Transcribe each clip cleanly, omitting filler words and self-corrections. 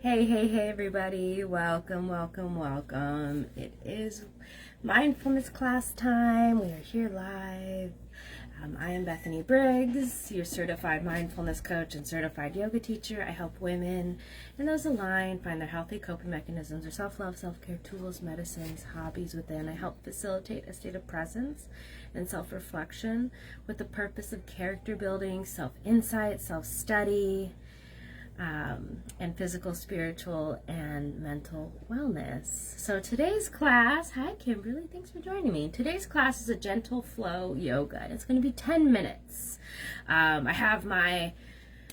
Hey, everybody. Welcome. It is mindfulness class time. We are here live. I am Bethany Briggs, your certified mindfulness coach and certified yoga teacher. I help women and those aligned find their healthy coping mechanisms or self-love, self-care tools, medicines, hobbies within. I help facilitate a state of presence and self-reflection with the purpose of character building, self-insight, self-study, and physical, spiritual, and mental wellness. So today's class, hi Kimberly, thanks for joining me. Today's class is a gentle flow yoga. It's going to be 10 minutes. I have my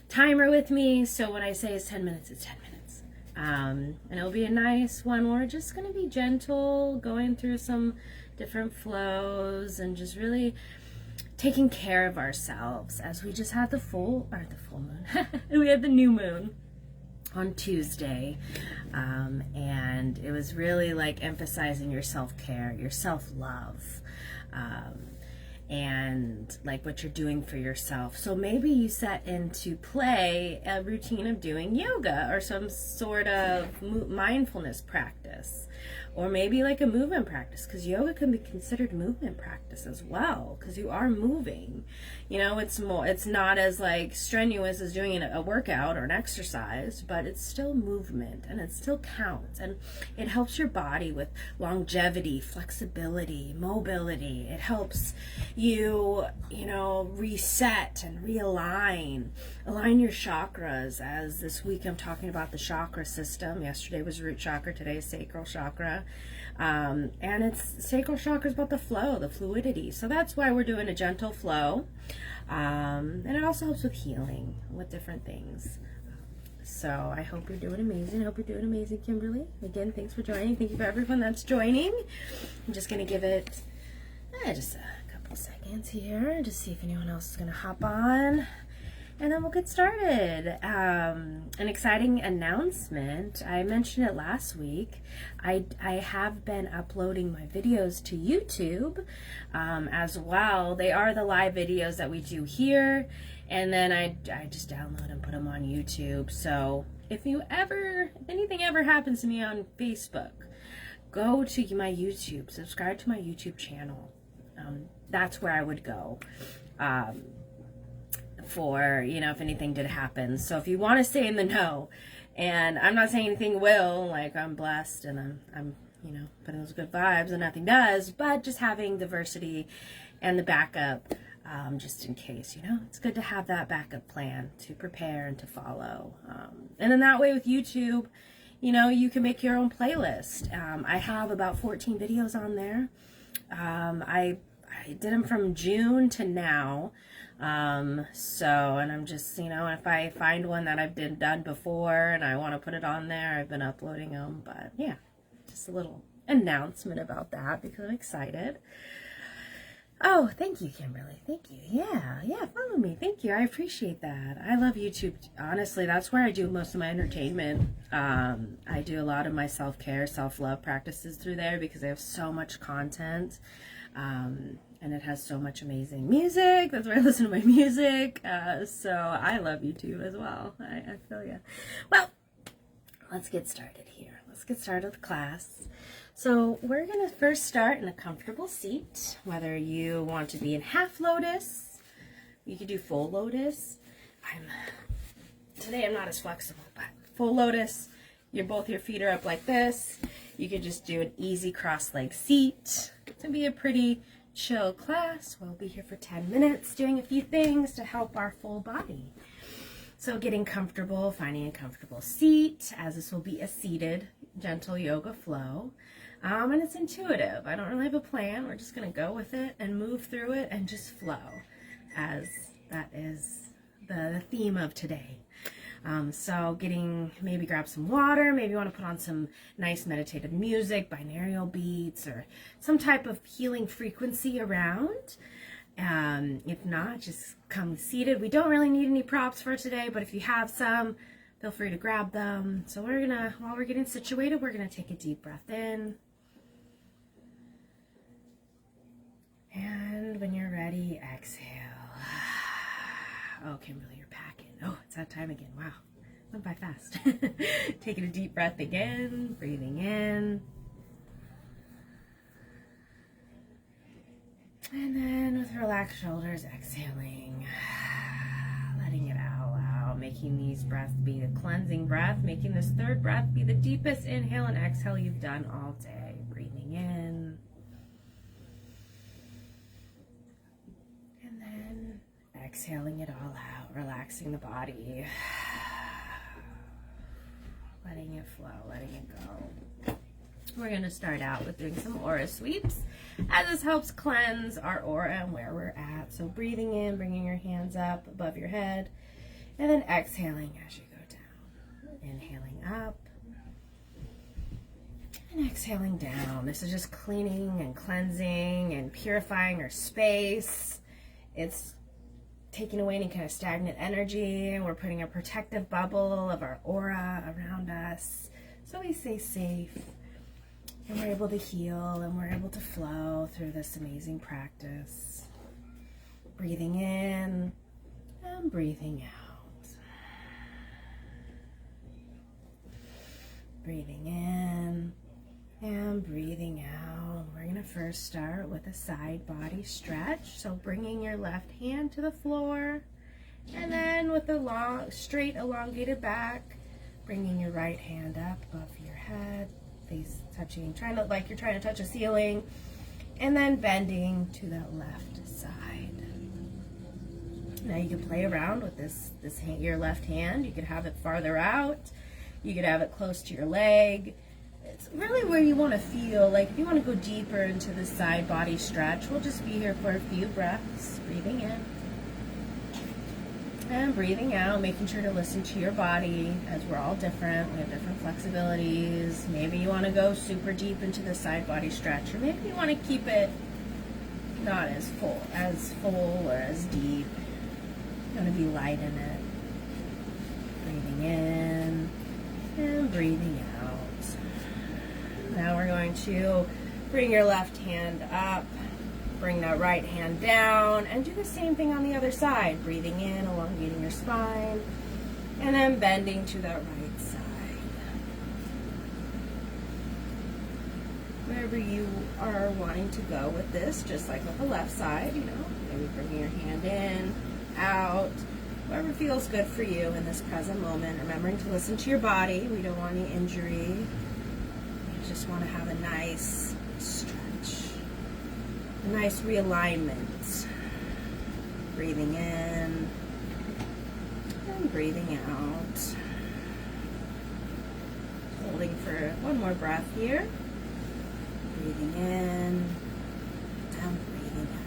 timer with me, so when I say it's 10 minutes, it's 10 minutes. And it'll be a nice one. We're just going to be gentle, going through some different flows and just really taking care of ourselves as we just had the full moon. We had the new moon on Tuesday, and it was really like emphasizing your self-care, your self-love, and like what you're doing for yourself. So maybe you set into play a routine of doing yoga or some sort of mindfulness practice, or maybe like a movement practice, because yoga can be considered movement practice as well, because you are moving. You know, it's not as like strenuous as doing a workout or an exercise, but it's still movement and it still counts, and it helps your body with longevity, flexibility, mobility. It helps you reset and realign, align your chakras. As this week I'm talking about the chakra system. Yesterday was root chakra, today is sacral chakra. And it's sacral chakra is about the flow, the fluidity. So that's why we're doing a gentle flow. And it also helps with healing, with different things. So I hope you're doing amazing. I hope you're doing amazing, Kimberly. Again, thanks for joining. Thank you for everyone that's joining. I'm just going to give it just a couple seconds here, just see if anyone else is going to hop on. And then we'll get started. An exciting announcement. I mentioned it last week. I have been uploading my videos to YouTube as well. They are the live videos that we do here. And then I just download and put them on YouTube. So if anything ever happens to me on Facebook, go to my YouTube, subscribe to my YouTube channel. That's where I would go. For, if anything did happen. So if you want to stay in the know, and I'm not saying anything will, like I'm blessed and I'm putting those good vibes and nothing does, but just having diversity and the backup, just in case, it's good to have that backup plan to prepare and to follow. And then that way with YouTube, you can make your own playlist. I have about 14 videos on there. I did them from June to now. And I'm just, if I find one that I've done before and I want to put it on there, I've been uploading them. But yeah, just a little announcement about that because I'm excited. Oh, thank you, Kimberly. Thank you. Yeah, follow me. Thank you. I appreciate that. I love YouTube. Honestly, that's where I do most of my entertainment. I do a lot of my self-care, self-love practices through there because I have so much content. And it has so much amazing music. That's where I listen to my music. So I love YouTube as well. I feel ya. Well, let's get started here. Let's get started with class. So we're going to first start in a comfortable seat, whether you want to be in half lotus. You could do full lotus. Today I'm not as flexible, but full lotus, both your feet are up like this. You could just do an easy cross-leg seat. It's going to be a pretty chill class. We'll be here for 10 minutes doing a few things to help our full body. So getting comfortable, finding a comfortable seat, as this will be a seated gentle yoga flow. And it's intuitive. I don't really have a plan. We're just going to go with it and move through it and just flow, as that is the theme of today. So maybe grab some water, maybe you want to put on some nice meditative music, binaural beats, or some type of healing frequency around. If not, just come seated. We don't really need any props for today, but if you have some, feel free to grab them. So while we're getting situated, we're gonna take a deep breath in. And when you're ready, exhale. Oh, Kimberly, you're packing. Oh, it's that time again. Wow. Went by fast. Taking a deep breath again, breathing in. And then with relaxed shoulders, exhaling, letting it all out, making these breaths be a cleansing breath, making this third breath be the deepest inhale and exhale you've done all day. Breathing in. And then exhaling it all out, relaxing the body. Letting it flow, letting it go. We're going to start out with doing some aura sweeps, as this helps cleanse our aura and where we're at. So breathing in, bringing your hands up above your head, and then exhaling as you go down. Inhaling up, and exhaling down. This is just cleaning and cleansing and purifying our space. It's taking away any kind of stagnant energy, and we're putting a protective bubble of our aura around us so we stay safe and we're able to heal and we're able to flow through this amazing practice. Breathing in and breathing out. Breathing in and breathing out. We're going to first start with a side body stretch. So bringing your left hand to the floor, and then with a long, straight, elongated back, bringing your right hand up above your head, face touching, trying to like you're trying to touch a ceiling, and then bending to the left side. Now you can play around with this hand, your left hand. You could have it farther out. You could have it close to your leg. It's really where you want to feel. Like if you want to go deeper into the side body stretch, we'll just be here for a few breaths. Breathing in and breathing out, making sure to listen to your body, as we're all different. We have different flexibilities. Maybe you want to go super deep into the side body stretch, or maybe you want to keep it not as full or as deep. You want to be light in it. Breathing in and breathing out. Now we're going to bring your left hand up, bring that right hand down, and do the same thing on the other side. Breathing in, elongating your spine, and then bending to that right side. Wherever you are wanting to go with this, just like with the left side, maybe bringing your hand in, out, whatever feels good for you in this present moment. Remembering to listen to your body. We don't want any injury. We just want to have a nice stretch, a nice realignment. Breathing in and breathing out. Holding for one more breath here. Breathing in and breathing out.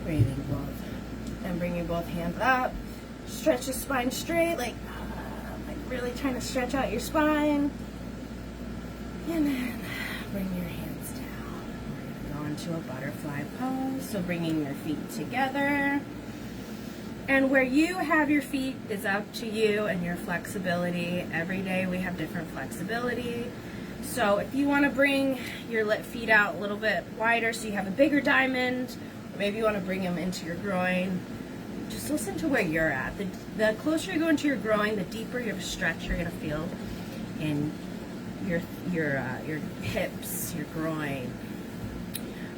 Breathing both, and bringing both hands up. Stretch the spine straight, like really trying to stretch out your spine. And then bring your hands down. We're going to go into a butterfly pose. So bringing your feet together. And where you have your feet is up to you and your flexibility. Every day we have different flexibility. So if you want to bring your feet out a little bit wider so you have a bigger diamond, or maybe you want to bring them into your groin, just listen to where you're at. The closer you go into your groin, the deeper your stretch you're going to feel in your hips, your groin.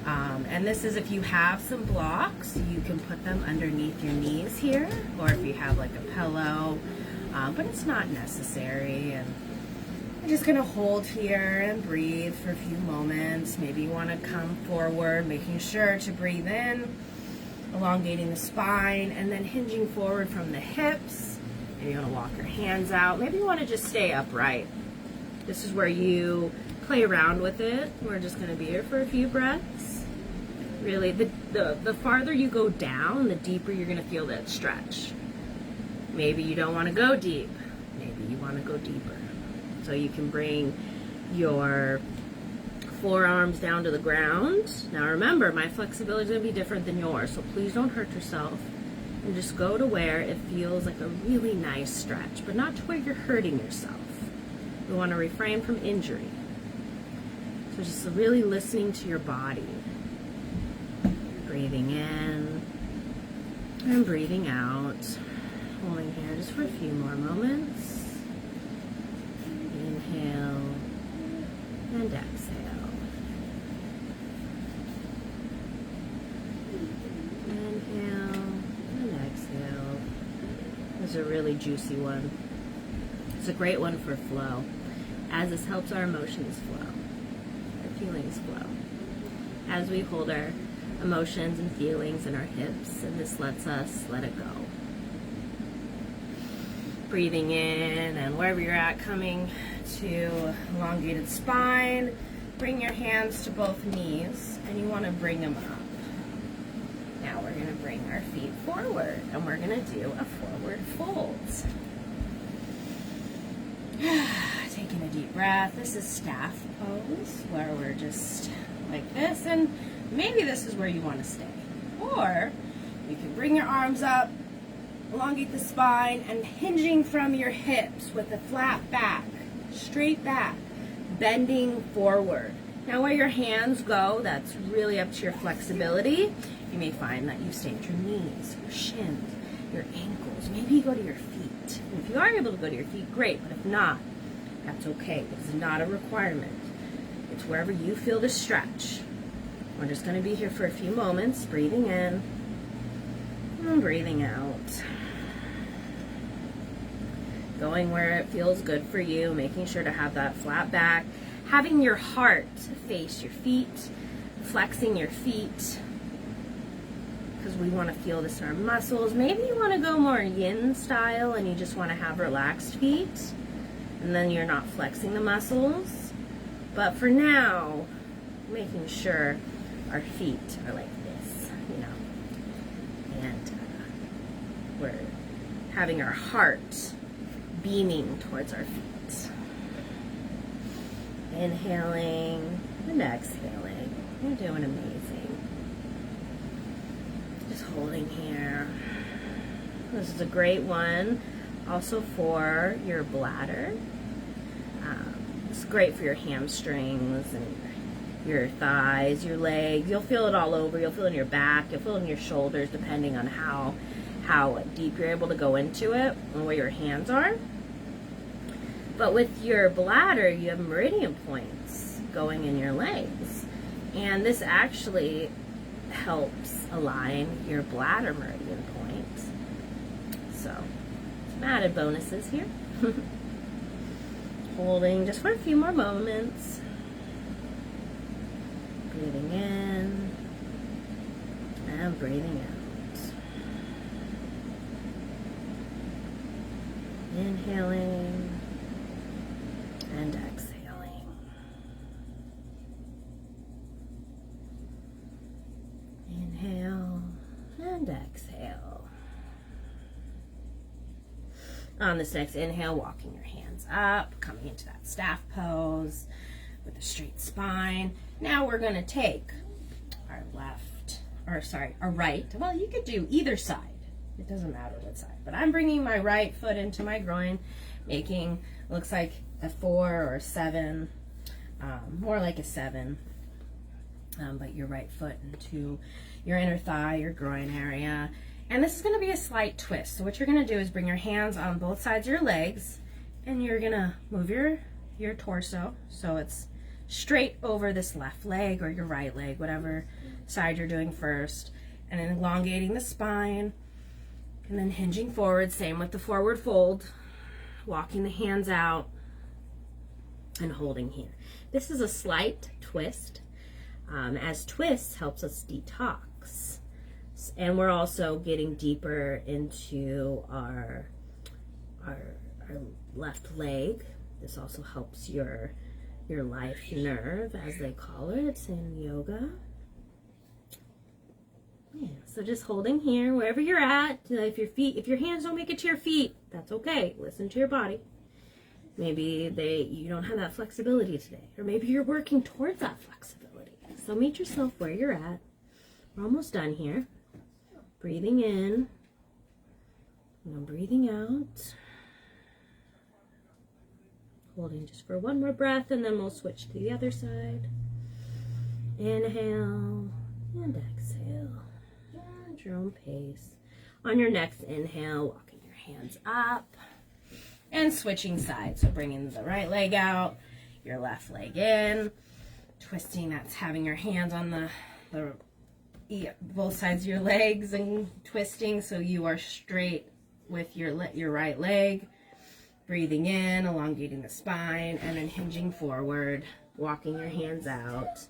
And this is if you have some blocks, you can put them underneath your knees here, or if you have like a pillow, but it's not necessary. And I'm just going to hold here and breathe for a few moments. Maybe you want to come forward, making sure to breathe in, elongating the spine, and then hinging forward from the hips. Maybe you want to walk your hands out. Maybe you want to just stay upright. This is where you play around with it. We're just going to be here for a few breaths. Really, the farther you go down, the deeper you're going to feel that stretch. Maybe you don't want to go deep. Maybe you want to go deeper. So you can bring your forearms down to the ground. Now remember, my flexibility is going to be different than yours, so please don't hurt yourself. And just go to where it feels like a really nice stretch, but not to where you're hurting yourself. We want to refrain from injury. So just really listening to your body. Breathing in And breathing out. Holding here just for a few more moments. Inhale and exhale. Inhale and exhale. This is a really juicy one. It's a great one for flow, as this helps our emotions flow, our feelings flow. As we hold our emotions and feelings in our hips, and this lets us let it go. Breathing in, and wherever you're at, coming to elongated spine. Bring your hands to both knees, and you want to bring them up. Now we're going to bring our feet forward, and we're going to do a forward fold. Taking a deep breath. This is staff pose, where we're just like this, and maybe this is where you want to stay. Or you can bring your arms up, elongate the spine, and hinging from your hips with a flat back, straight back, bending forward. Now where your hands go, that's really up to your flexibility. You may find that you stay at your knees, your shins, your ankles. Maybe you go to your feet. And if you are able to go to your feet, great, but if not, that's okay. It's not a requirement. It's wherever you feel the stretch. We're just going to be here for a few moments, breathing in and breathing out. Going where it feels good for you, making sure to have that flat back, having your heart face your feet, flexing your feet, because we want to feel this in our muscles. Maybe you want to go more yin style and you just want to have relaxed feet, and then you're not flexing the muscles. But for now, making sure our feet are like this, and we're having our heart beaming towards our feet. Inhaling and exhaling. You're doing amazing. Just holding here. This is a great one also for your bladder. It's great for your hamstrings and your thighs, your legs. You'll feel it all over. You'll feel it in your back. You'll feel it in your shoulders, depending on how deep you're able to go into it and where your hands are. But with your bladder, you have meridian points going in your legs. And this actually helps align your bladder meridian points. So, some added bonuses here. Holding just for a few more moments. Breathing in and breathing out. Inhaling and exhaling. Inhale and exhale. On this next inhale, walking your hands up, coming into that staff pose with a straight spine. Now we're going to take our right. Well, you could do either side. It doesn't matter what side, but I'm bringing my right foot into my groin, making, looks like a 4 or a 7, more like a 7, but your right foot into your inner thigh, your groin area. And this is going to be a slight twist. So what you're going to do is bring your hands on both sides of your legs, and you're going to move your torso so it's straight over this left leg or your right leg, whatever side you're doing first, and then elongating the spine. And then hinging forward, same with the forward fold, walking the hands out and holding here. This is a slight twist, as twist helps us detox. And we're also getting deeper into our left leg. This also helps your life nerve, as they call it. It's in yoga. Yeah, so just holding here, wherever you're at. If your hands don't make it to your feet, that's okay. Listen to your body. Maybe you don't have that flexibility today, or maybe you're working towards that flexibility. So meet yourself where you're at. We're almost done here. Breathing in, and I'm breathing out. Holding just for one more breath, and then we'll switch to the other side. Inhale and exhale. At your own pace. On your next inhale, walking your hands up and switching sides. So bringing the right leg out, your left leg in, twisting. That's having your hands on the both sides of your legs and twisting so you are straight with your right leg. Breathing in, elongating the spine, and then hinging forward, walking your hands out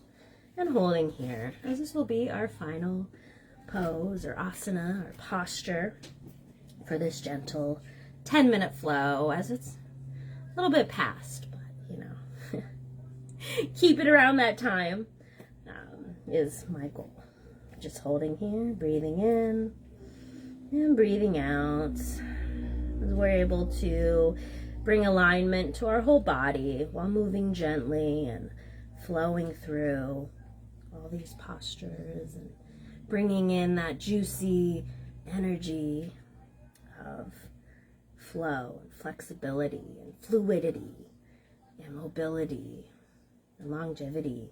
and holding here, as this will be our final pose or asana or posture for this gentle 10-minute flow, as it's a little bit past, but you know, keep it around that time is my goal. Just holding here, breathing in and breathing out, as we're able to bring alignment to our whole body while moving gently and flowing through all these postures and bringing in that juicy energy of flow and flexibility and fluidity and mobility and longevity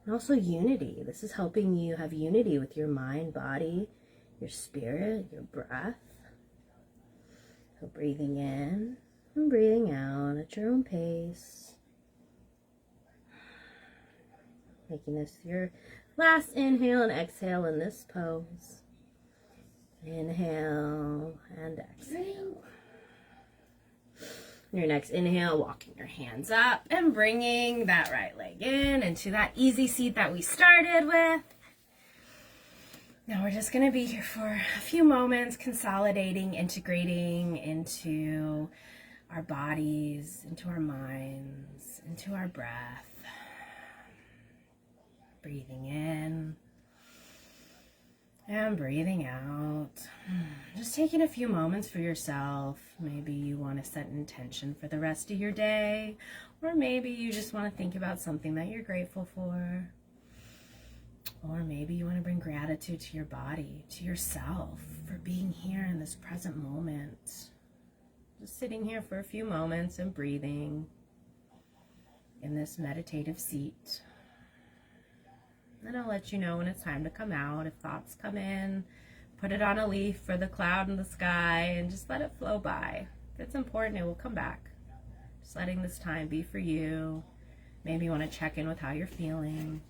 and also unity. This is helping you have unity with your mind, body, your spirit, your breath. So breathing in and breathing out at your own pace. Making this your last inhale and exhale in this pose. Inhale and exhale. Your next inhale, walking your hands up and bringing that right leg in into that easy seat that we started with. Now we're just going to be here for a few moments, consolidating, integrating into our bodies, into our minds, into our breath. Breathing in and breathing out. Just taking a few moments for yourself. Maybe you want to set an intention for the rest of your day, or maybe you just want to think about something that you're grateful for. Or maybe you want to bring gratitude to your body, to yourself, for being here in this present moment. Just sitting here for a few moments and breathing in this meditative seat. And I'll let you know when it's time to come out. If thoughts come in, put it on a leaf for the cloud in the sky and just let it flow by. If it's important, it will come back. Just letting this time be for you. Maybe you want to check in with how you're feeling.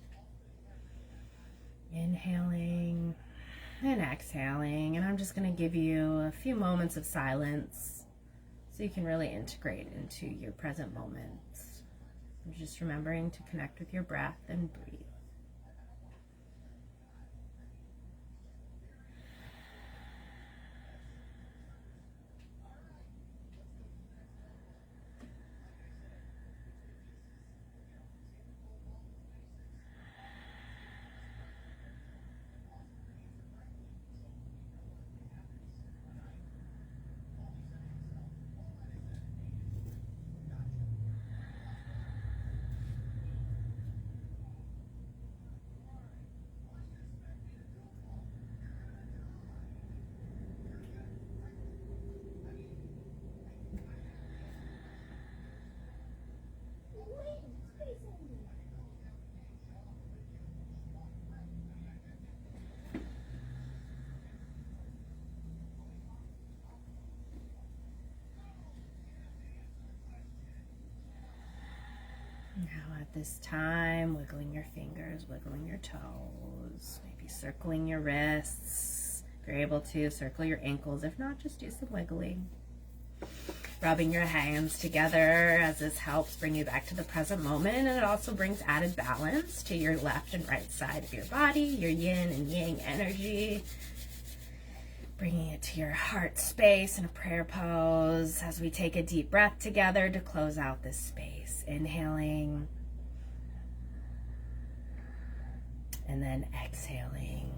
Inhaling and exhaling. And I'm just going to give you a few moments of silence so you can really integrate into your present moments. Just remembering to connect with your breath and breathe. Now at this time, wiggling your fingers, wiggling your toes, maybe circling your wrists. If you're able to, circle your ankles. If not, just do some wiggling. Rubbing your hands together, as this helps bring you back to the present moment, and it also brings added balance to your left and right side of your body, your yin and yang energy. Bringing it to your heart space in a prayer pose as we take a deep breath together to close out this space. Inhaling and then exhaling.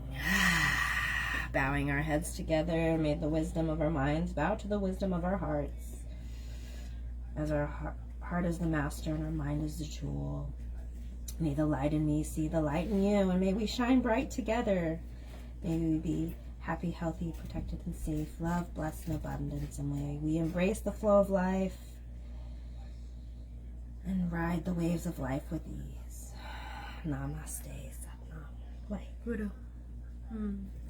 Bowing our heads together. May the wisdom of our minds bow to the wisdom of our hearts. As our heart is the master and our mind is the jewel. May the light in me see the light in you, and may we shine bright together. May we be happy, healthy, protected, and safe, love, blessed, and abundance, and may we embrace the flow of life and ride the waves of life with ease. Namaste, Satnam. Waheguru.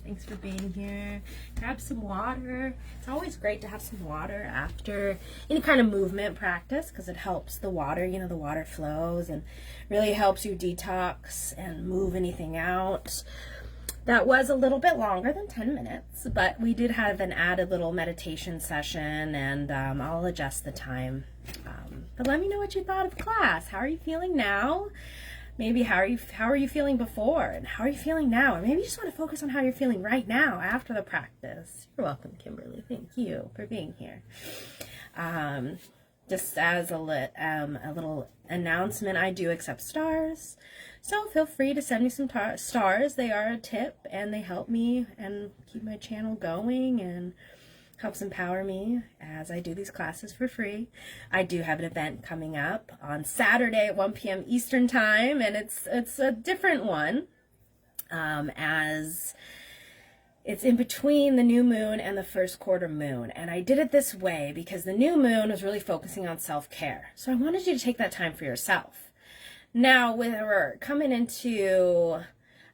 Thanks for being here. Grab some water. It's always great to have some water after any kind of movement practice because it helps the water, the water flows and really helps you detox and move anything out. That was a little bit longer than 10 minutes, but we did have an added little meditation session, and I'll adjust the time. But let me know what you thought of class. How are you feeling now? Maybe how are you feeling before, and how are you feeling now? Or maybe you just want to focus on how you're feeling right now after the practice. You're welcome, Kimberly. Thank you for being here. Just as a little announcement, I do accept stars. So feel free to send me some stars. They are a tip, and they help me and keep my channel going and helps empower me as I do these classes for free. I do have an event coming up on Saturday at 1 p.m. Eastern Time, and it's a different one, as it's in between the new moon and the first quarter moon. And I did it this way because the new moon was really focusing on self-care. So I wanted you to take that time for yourself. Now, when we're coming into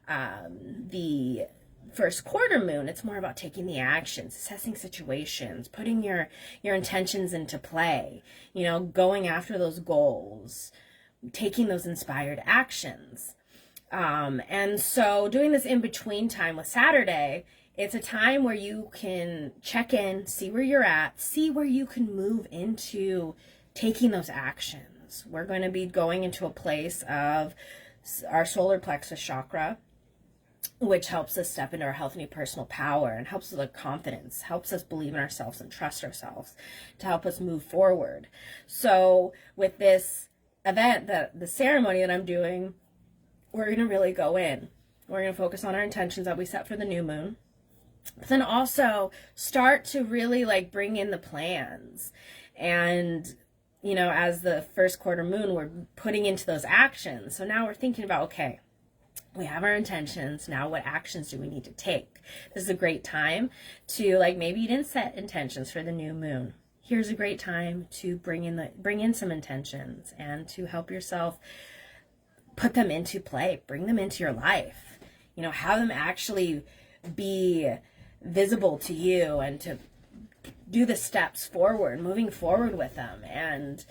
the first quarter moon, it's more about taking the actions, assessing situations, putting your intentions into play, going after those goals, taking those inspired actions. And so doing this in between time with Saturday, it's a time where you can check in, see where you're at, see where you can move into taking those actions. We're going to be going into a place of our solar plexus chakra, which helps us step into our health and personal power and helps with our confidence, helps us believe in ourselves and trust ourselves to help us move forward. So with this event, the ceremony that I'm doing, we're going to really go in. We're going to focus on our intentions that we set for the new moon, but then also start to really bring in the plans. And as the first quarter moon, we're putting into those actions. So now we're thinking about, okay, we have our intentions. Now what actions do we need to take? This is a great time to, maybe you didn't set intentions for the new moon. Here's a great time to bring in some intentions and to help yourself put them into play, bring them into your life, have them actually be visible to you and to do the steps forward, moving forward with them and,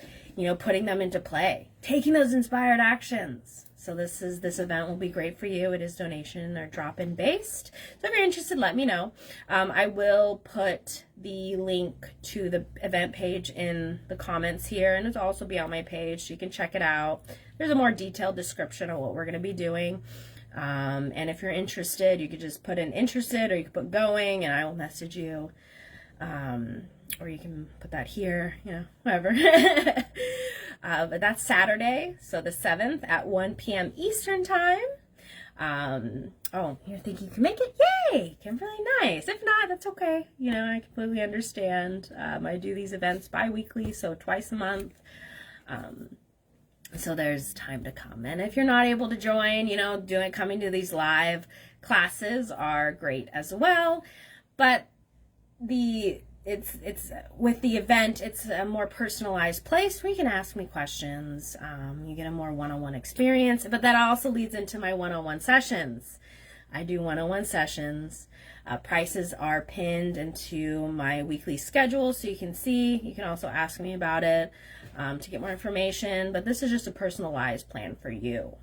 putting them into play, taking those inspired actions. So this event will be great for you. It is donation or drop-in based. So if you're interested, let me know. I will put the link to the event page in the comments here, and it'll also be on my page, so you can check it out. There's a more detailed description of what we're going to be doing. And if you're interested, you could just put in interested, or you could put going, and I will message you. Or you can put that here, whatever. But that's Saturday, so the 7th at 1 p.m. Eastern Time. You're thinking you can make it? Yay! Kimberly, nice. If not, that's okay. I completely understand. I do these events bi-weekly, so twice a month. So there's time to come. And if you're not able to join, coming to these live classes are great as well. But it's with the event, it's a more personalized place where you can ask me questions. You get a more one-on-one experience, but that also leads into my one-on-one sessions. I do one-on-one sessions. Prices are pinned into my weekly schedule, so you can see. You can also ask me about it to get more information, but this is just a personalized plan for you,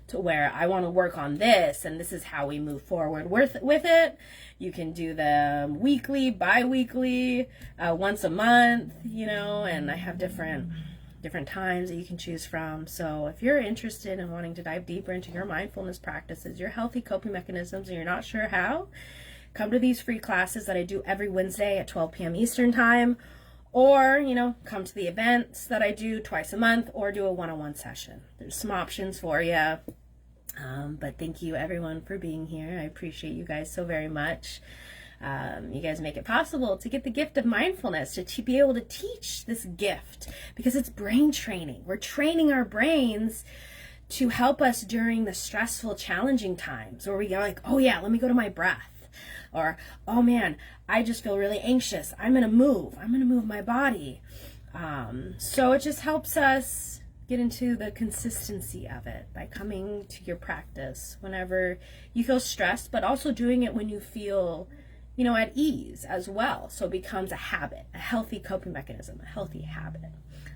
to where I want to work on this, and this is how we move forward with it. You can do them weekly, bi-weekly, once a month, and I have different times that you can choose from. So if you're interested in wanting to dive deeper into your mindfulness practices, your healthy coping mechanisms, and you're not sure how, come to these free classes that I do every Wednesday at 12 p.m. Eastern Time, or, come to the events that I do twice a month, or do a one-on-one session. There's some options for you. But thank you everyone for being here. I appreciate you guys so very much. You guys make it possible to get the gift of mindfulness, to be able to teach this gift, because it's brain training. We're training our brains to help us during the stressful, challenging times where we go oh yeah, let me go to my breath. Or, oh man, I just feel really anxious. I'm going to move my body. So it just helps us get into the consistency of it by coming to your practice whenever you feel stressed, but also doing it when you feel, at ease as well. So it becomes a habit, a healthy coping mechanism, a healthy habit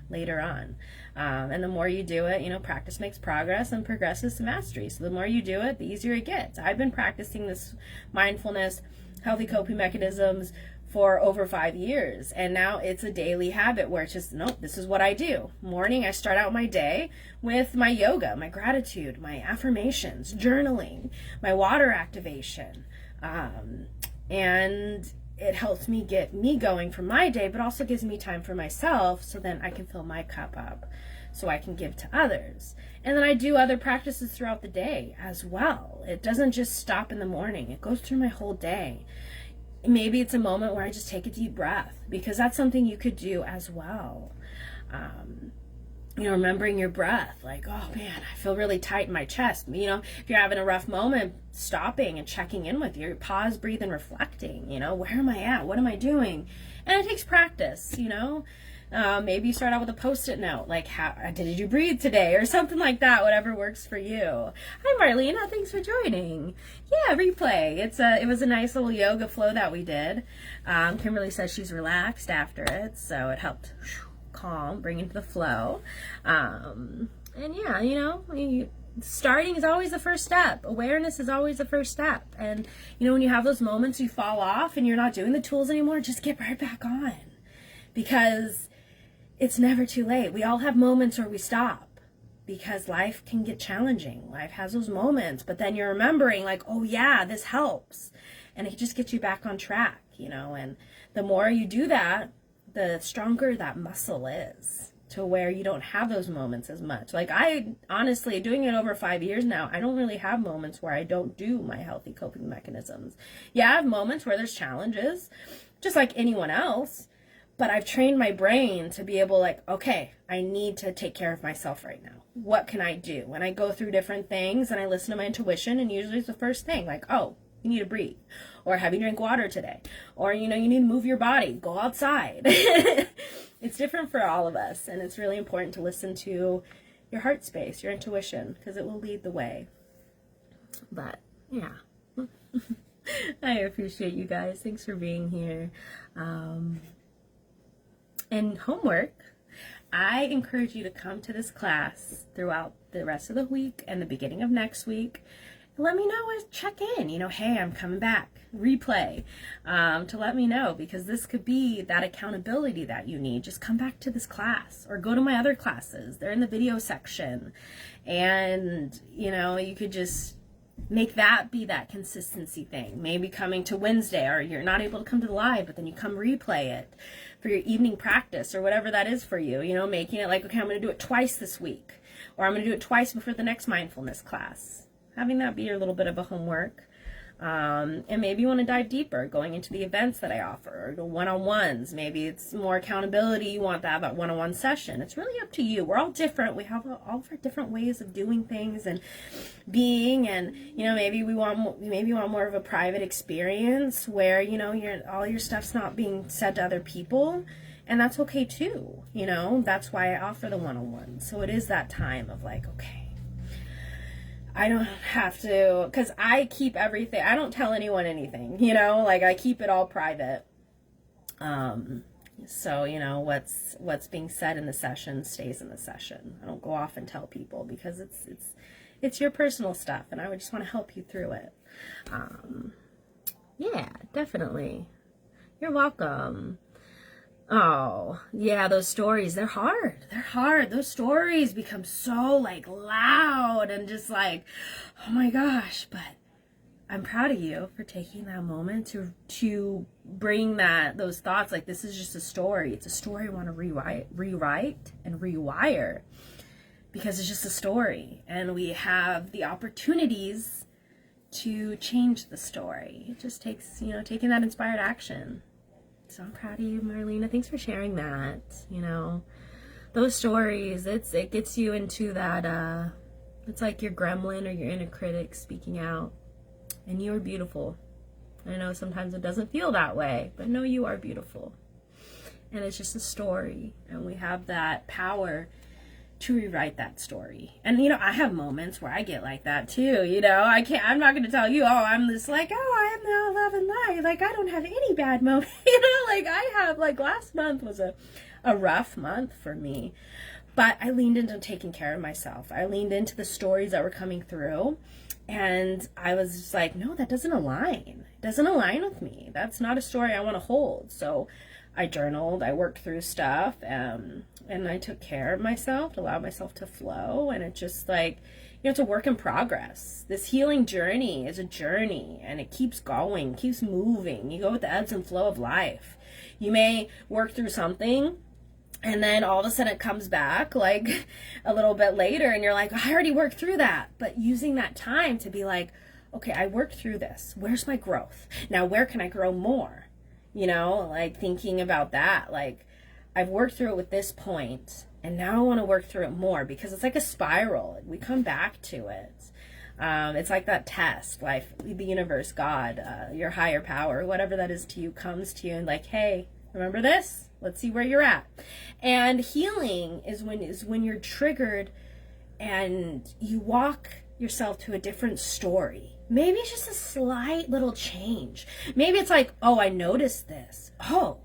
later on. And the more you do it, practice makes progress, and progress is to mastery. So the more you do it, the easier it gets. I've been practicing this mindfulness, healthy coping mechanisms for over 5 years, and now it's a daily habit where it's just, nope, this is what I do. Morning, I start out my day with my yoga, my gratitude, my affirmations, journaling, my water activation, and it helps me get me going for my day, but also gives me time for myself, so then I can fill my cup up so I can give to others. And then I do other practices throughout the day as well. It doesn't just stop in the morning, it goes through my whole day. Maybe it's a moment where I just take a deep breath, because that's something you could do as well. Remembering your breath, like, oh man, I feel really tight in my chest. If you're having a rough moment, stopping and checking in with your pause, breathe, and reflecting, where am I at? What am I doing? And it takes practice, maybe you start out with a Post-it note, like, how did you breathe today, or something like that, whatever works for you. Hi Marlena, thanks for joining. Yeah, replay. It was a nice little yoga flow that we did. Kimberly says she's relaxed after it, so it helped calm, bring into the flow. And yeah, starting is always the first step. Awareness is always the first step. And when you have those moments you fall off and you're not doing the tools anymore, just get right back on, because it's never too late. We all have moments where we stop, because life can get challenging. Life has those moments, but then you're remembering, like, oh yeah, this helps. And it just gets you back on track, and the more you do that, the stronger that muscle is, to where you don't have those moments as much. Like, I honestly, doing it over 5 years now, I don't really have moments where I don't do my healthy coping mechanisms. Yeah, I have moments where there's challenges, just like anyone else. But I've trained my brain to be able, like, okay, I need to take care of myself right now. What can I do? When I go through different things and I listen to my intuition, and usually it's the first thing, like, oh, you need to breathe, or have you drink water today, or, you need to move your body, go outside. It's different for all of us, and it's really important to listen to your heart space, your intuition, because it will lead the way. But, yeah. I appreciate you guys. Thanks for being here. And homework, I encourage you to come to this class throughout the rest of the week and the beginning of next week. Let me know, check in, hey, I'm coming back, replay, to let me know, because this could be that accountability that you need. Just come back to this class, or go to my other classes. They're in the video section. And, you could just make that be that consistency thing. Maybe coming to Wednesday, or you're not able to come to the live, but then you come replay it for your evening practice, or whatever that is for you, making it like, okay, I'm going to do it twice this week, or I'm going to do it twice before the next mindfulness class. Having that be your little bit of a homework. And maybe you want to dive deeper, going into the events that I offer, or the one-on-ones. Maybe it's more accountability. You want to have that one-on-one session. It's really up to you. We're all different. We have all of our different ways of doing things and being. And maybe you want more of a private experience where all your stuff's not being said to other people, and that's okay too. That's why I offer the one-on-one. So it is that time of, like, okay, I don't have to, because I keep everything. I don't tell anyone anything, like, I keep it all private. So, what's being said in the session stays in the session. I don't go off and tell people, because it's your personal stuff, and I would just want to help you through it. Yeah, definitely. You're welcome. Oh, yeah, those stories, they're hard. They're hard. Those stories become so, like, loud and just like, oh my gosh. But I'm proud of you for taking that moment to bring those thoughts, like, this is just a story. It's a story I want to rewrite and rewire, because it's just a story. And we have the opportunities to change the story. It just takes, taking that inspired action. So I'm proud of you, Marlena. Thanks for sharing that. Those stories, it gets you into that, it's like your gremlin or your inner critic speaking out. And you are beautiful. I know sometimes it doesn't feel that way, but no, you are beautiful. And it's just a story. And we have that power to rewrite that story. And, you know, I have moments where I get like that too, you know. I'm not going to tell you, oh, I'm just like, oh, I am now love and light. Like, I don't have any bad moments, you know, like I have, like last month was a rough month for me. But I leaned into taking care of myself. I leaned into the stories that were coming through. And I was just like, no, that doesn't align. It doesn't align with me. That's not a story I want to hold. So I journaled, I worked through stuff, and I took care of myself, allowed myself to flow. And it just like, you know, it's a work in progress. This healing journey is a journey, and it keeps going, keeps moving. You go with the ebbs and flow of life. You may work through something, and then all of a sudden it comes back like a little bit later and you're like, I already worked through that. But using that time to be like, okay, I worked through this. Where's my growth? Now, where can I grow more? You know, like thinking about that, like I've worked through it with this point and now I want to work through it more, because it's like a spiral. We come back to it. It's like that test, life, the universe, God, your higher power, whatever that is to you, comes to you and like, hey, remember this? Let's see where you're at. And healing is when you're triggered and you walk yourself to a different story. Maybe it's just a slight little change. Maybe it's like, oh, I noticed this. Oh.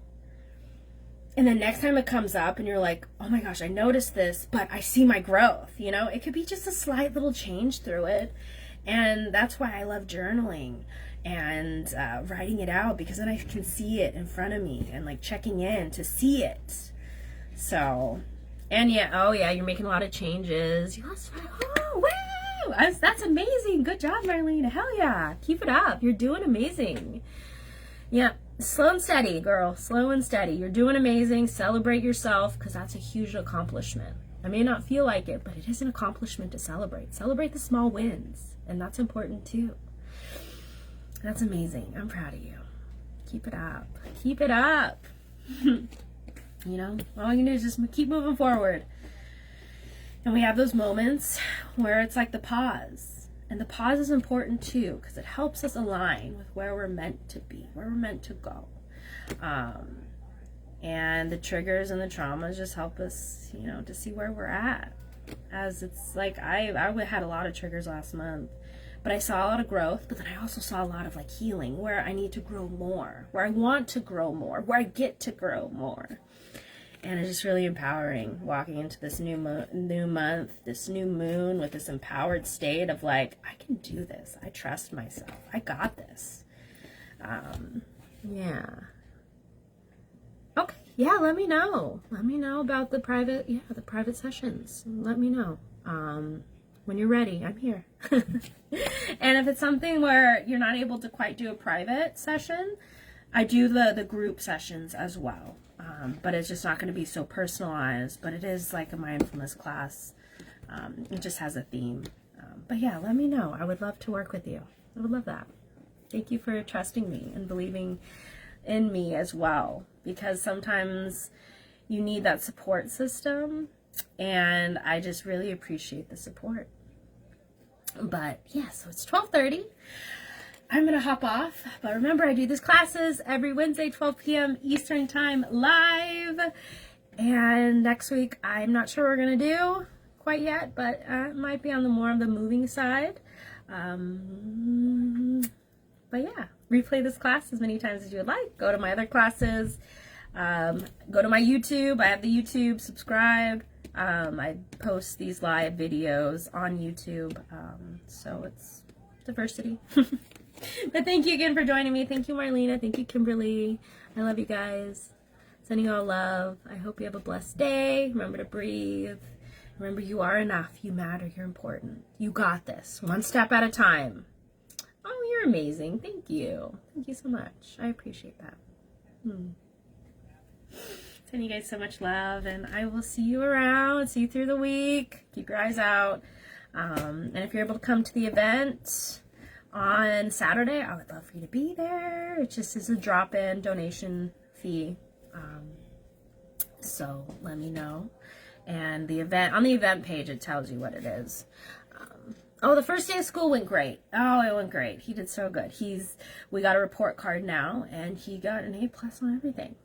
And then next time it comes up and you're like, oh my gosh, I noticed this, but I see my growth. You know, it could be just a slight little change through it. And that's why I love journaling and writing it out, because then I can see it in front of me and like checking in to see it. So, and yeah, oh yeah, you're making a lot of changes. You lost 5. Oh, wow, that's amazing. Good job, Marlena. Hell yeah, keep it up. You're doing amazing. Yeah, slow and steady, girl. Slow and steady. You're doing amazing. Celebrate yourself, because that's a huge accomplishment. I may not feel like it, but it is an accomplishment to celebrate. Celebrate the small wins, and that's important too. That's amazing. I'm proud of you. Keep it up. Keep it up. You know, all you can do is just keep moving forward. And we have those moments where it's like the pause. And the pause is important too, because it helps us align with where we're meant to be, where we're meant to go. And the triggers and the traumas just help us, you know, to see where we're at. As it's like, I had a lot of triggers last month. But I saw a lot of growth, but then I also saw a lot of like healing, where I need to grow more, where I want to grow more, where I get to grow more. And it's just really empowering walking into this new month, this new moon, with this empowered state of like, I can do this. I trust myself. I got this. Yeah. Okay. Yeah, let me know. Let me know about the private sessions. Let me know. When you're ready, I'm here. And if it's something where you're not able to quite do a private session, I do the group sessions as well. But it's just not going to be so personalized, but it is like a mindfulness class. It just has a theme. But yeah, let me know. I would love to work with you. I would love that. Thank you for trusting me and believing in me as well, because sometimes you need that support system, and I just really appreciate the support. But yeah, so it's 12:30. I'm going to hop off. But remember, I do these classes every Wednesday, 12 p.m. Eastern Time live. And next week, I'm not sure what we're going to do quite yet, but it might be on the more of the moving side. But yeah, replay this class as many times as you would like. Go to my other classes. Go to my YouTube. I have the YouTube. Subscribe. I post these live videos on YouTube, so it's diversity. But thank you again for joining me. Thank you, Marlena. Thank you, Kimberly. I love you guys. Sending you all love. I hope you have a blessed day. Remember to breathe. Remember, you are enough. You matter. You're important. You got this. One step at a time. Oh, you're amazing. Thank you. Thank you so much. I appreciate that. Sending you guys so much love, and I will see you around. See you through the week. Keep your eyes out. And if you're able to come to the event on Saturday, I would love for you to be there. It just is a drop-in donation fee. So let me know. And the event, on the event page, it tells you what it is. Oh, the first day of school went great. Oh, it went great. He did so good. We got a report card now, and he got an A+ on everything.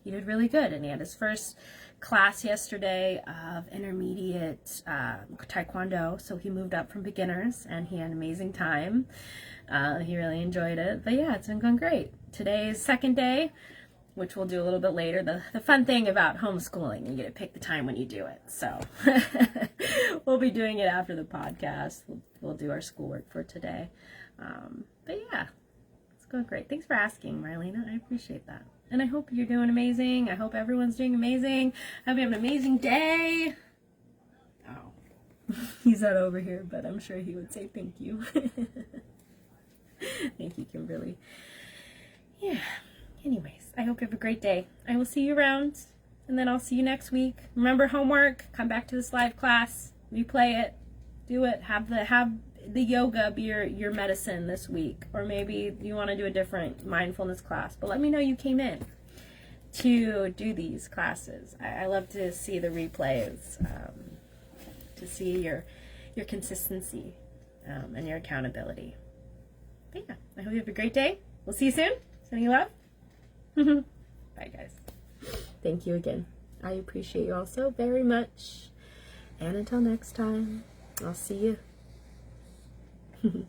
he did really good, and he had his first class yesterday of intermediate taekwondo, so he moved up from beginners, and he had an amazing time. He really enjoyed it. But yeah, it's been going great. Today's second day, which we'll do a little bit later. The fun thing about homeschooling, you get to pick the time when you do it. So we'll be doing it after the podcast. We'll do our schoolwork for today. But yeah, it's going great. Thanks for asking, Marlena. I appreciate that. And I hope you're doing amazing. I hope everyone's doing amazing. I hope you have an amazing day. Oh, he's not over here, but I'm sure he would say thank you. Thank you, Kimberly. Yeah. Anyways, I hope you have a great day. I will see you around, and then I'll see you next week. Remember homework. Come back to this live class. Replay it. Do it. Have the yoga be your medicine this week, or maybe you want to do a different mindfulness class. But let me know you came in to do these classes. I love to see the replays, to see your consistency and your accountability. But yeah, I hope you have a great day. We'll see you soon. Sending you love. Bye, guys. Thank you again. I appreciate you all so very much. And until next time, I'll see you.